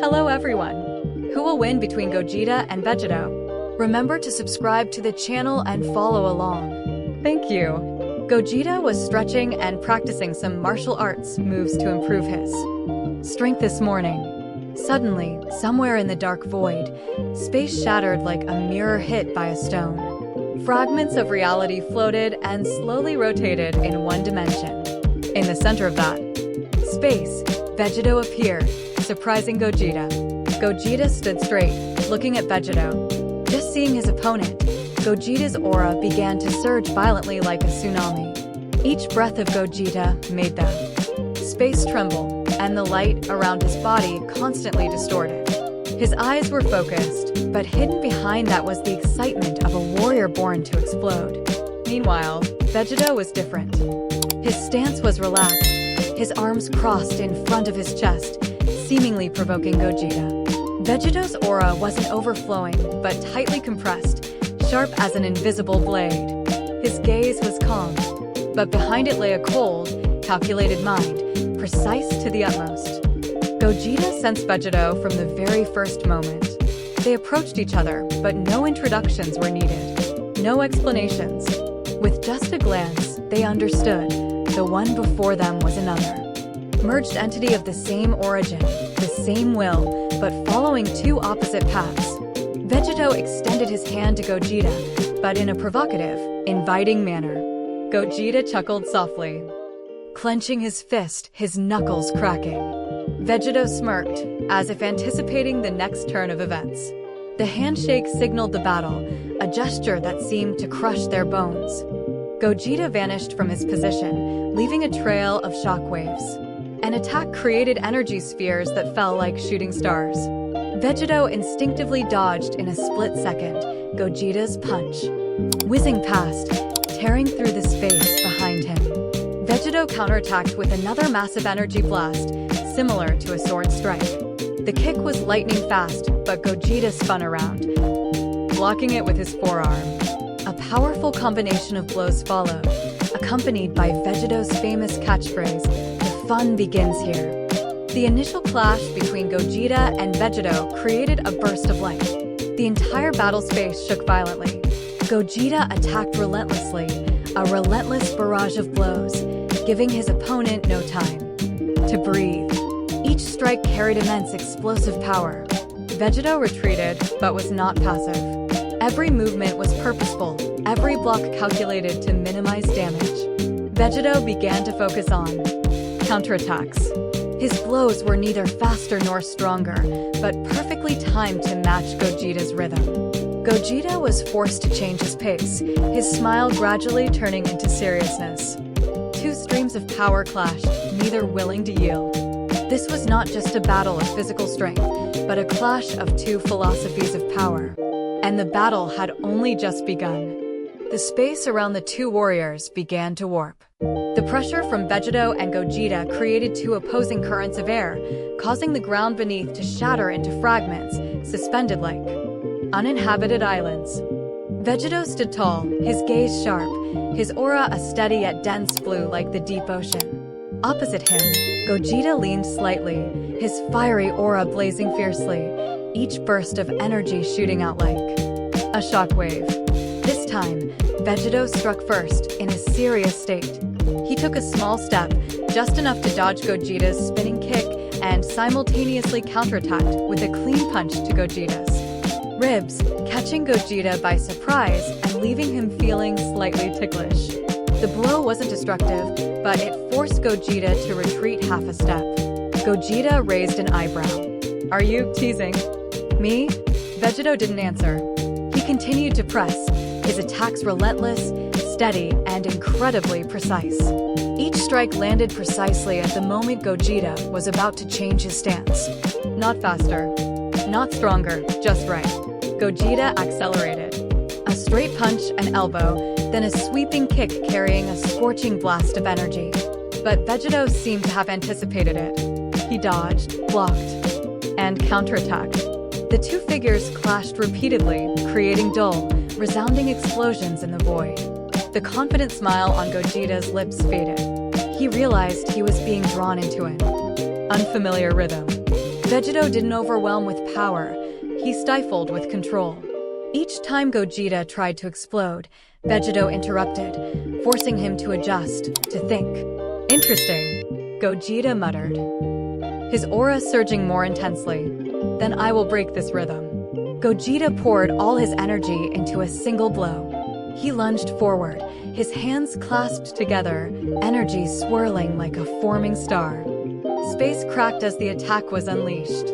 Hello everyone! Who will win between Gogeta and Vegito? Remember to subscribe to the channel and follow along. Thank you! Gogeta was stretching and practicing some martial arts moves to improve his strength this morning. Suddenly, somewhere in the dark void, space shattered like a mirror hit by a stone. Fragments of reality floated and slowly rotated in one dimension. In the center of that space, Vegito appeared, surprising Gogeta. Gogeta stood straight, looking at Vegito. Just seeing his opponent, Gogeta's aura began to surge violently like a tsunami. Each breath of Gogeta made the space tremble, and the light around his body constantly distorted. His eyes were focused, but hidden behind that was the excitement of a warrior born to explode. Meanwhile, Vegito was different. His stance was relaxed, his arms crossed in front of his chest, seemingly provoking Gogeta. Vegito's aura wasn't overflowing, but tightly compressed, sharp as an invisible blade. His gaze was calm, but behind it lay a cold, calculated mind, precise to the utmost. Gogeta sensed Vegito from the very first moment. They approached each other, but no introductions were needed. No explanations. With just a glance, they understood. The one before them was another. Merged entity of the same origin, the same will, but following two opposite paths. Vegito extended his hand to Gogeta, but in a provocative, inviting manner. Gogeta chuckled softly, clenching his fist, his knuckles cracking. Vegito smirked, as if anticipating the next turn of events. The handshake signaled the battle, a gesture that seemed to crush their bones. Gogeta vanished from his position, leaving a trail of shockwaves. An attack created energy spheres that fell like shooting stars. Vegito instinctively dodged in a split second Gogeta's punch, whizzing past, tearing through the space behind him. Vegito counterattacked with another massive energy blast, similar to a sword strike. The kick was lightning fast, but Gogeta spun around, blocking it with his forearm. A powerful combination of blows followed, accompanied by Vegito's famous catchphrase, "The fun begins here." The initial clash between Gogeta and Vegito created a burst of light. The entire battle space shook violently. Gogeta attacked relentlessly, a relentless barrage of blows, giving his opponent no time to breathe. Each strike carried immense explosive power. Vegito retreated, but was not passive. Every movement was purposeful, every block calculated to minimize damage. Vegito began to focus on counterattacks. His blows were neither faster nor stronger, but perfectly timed to match Gogeta's rhythm. Gogeta was forced to change his pace, his smile gradually turning into seriousness. Two streams of power clashed, neither willing to yield. This was not just a battle of physical strength, but a clash of two philosophies of power. And the battle had only just begun. The space around the two warriors began to warp. The pressure from Vegito and Gogeta created two opposing currents of air, causing the ground beneath to shatter into fragments, suspended like uninhabited islands. Vegito stood tall, his gaze sharp, his aura a steady yet dense blue like the deep ocean. Opposite him, Gogeta leaned slightly, his fiery aura blazing fiercely, each burst of energy shooting out like a shockwave. This time, Vegito struck first, in a serious state. He took a small step, just enough to dodge Gogeta's spinning kick, and simultaneously counterattacked with a clean punch to Gogeta's ribs, catching Gogeta by surprise and leaving him feeling slightly ticklish. The blow wasn't destructive, but it forced Gogeta to retreat half a step. Gogeta raised an eyebrow. "Are you teasing me?" Vegito didn't answer. He continued to press, his attacks relentless, steady, and incredibly precise. Each strike landed precisely at the moment Gogeta was about to change his stance. Not faster, not stronger, just right. Gogeta accelerated. A straight punch, an elbow, then a sweeping kick carrying a scorching blast of energy. But Vegito seemed to have anticipated it. He dodged, blocked, and counterattacked. The two figures clashed repeatedly, creating dull, resounding explosions in the void. The confident smile on Gogeta's lips faded. He realized he was being drawn into an unfamiliar rhythm. Vegito didn't overwhelm with power, he stifled with control. Each time Gogeta tried to explode, Vegito interrupted, forcing him to adjust, to think. Interesting, Gogeta muttered, his aura surging more intensely. Then I will break this rhythm. Gogeta poured all his energy into a single blow. He lunged forward, his hands clasped together, energy swirling like a forming star. Space cracked as the attack was unleashed.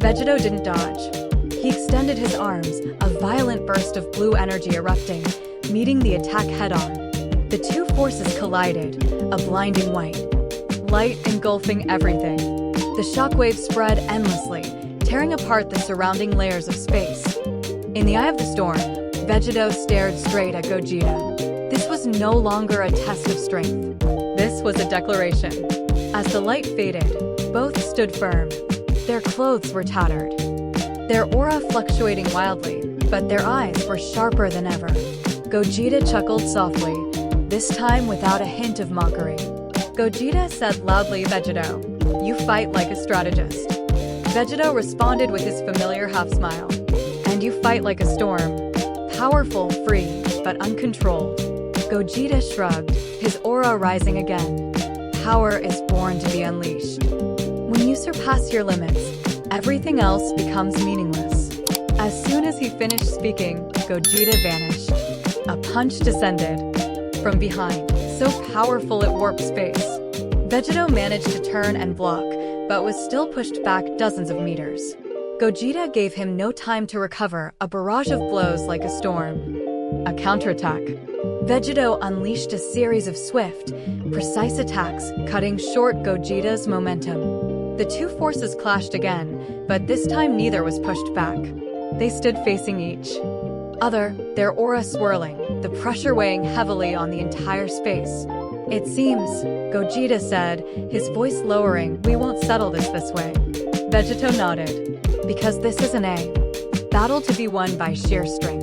Vegito didn't dodge. He extended his arms, a violent burst of blue energy erupting, meeting the attack head-on. The two forces collided, a blinding white light engulfing everything. The shockwave spread endlessly, tearing apart the surrounding layers of space. In the eye of the storm, Vegito stared straight at Gogeta. This was no longer a test of strength. This was a declaration. As the light faded, both stood firm. Their clothes were tattered, their aura fluctuating wildly, but their eyes were sharper than ever. Gogeta chuckled softly, this time without a hint of mockery. Gogeta said loudly, Vegito, you fight like a strategist. Vegito responded with his familiar half-smile. And you fight like a storm. Powerful, free, but uncontrolled. Gogeta shrugged, his aura rising again. Power is born to be unleashed. When you surpass your limits, everything else becomes meaningless. As soon as he finished speaking, Gogeta vanished. A punch descended from behind, so powerful it warped space. Vegito managed to turn and block, but was still pushed back dozens of meters. Gogeta gave him no time to recover, a barrage of blows like a storm. A counterattack. Vegito unleashed a series of swift, precise attacks, cutting short Gogeta's momentum. The two forces clashed again, but this time neither was pushed back. They stood facing each other, their aura swirling, the pressure weighing heavily on the entire space. It seems, Gogeta said, his voice lowering, we won't settle this way. Vegito nodded. Because this is an battle to be won by sheer strength.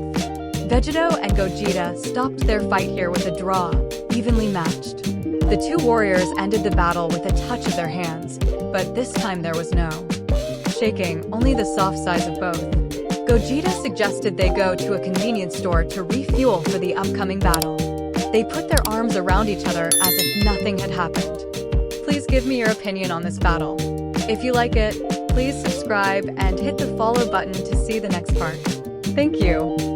Vegito and Gogeta stopped their fight here with a draw, evenly matched. The two warriors ended the battle with a touch of their hands, but this time there was no shaking, only the soft sighs of both. Gogeta suggested they go to a convenience store to refuel for the upcoming battle. They put their arms around each other as if nothing had happened. Please give me your opinion on this battle. If you like it, please subscribe and hit the follow button to see the next part. Thank you.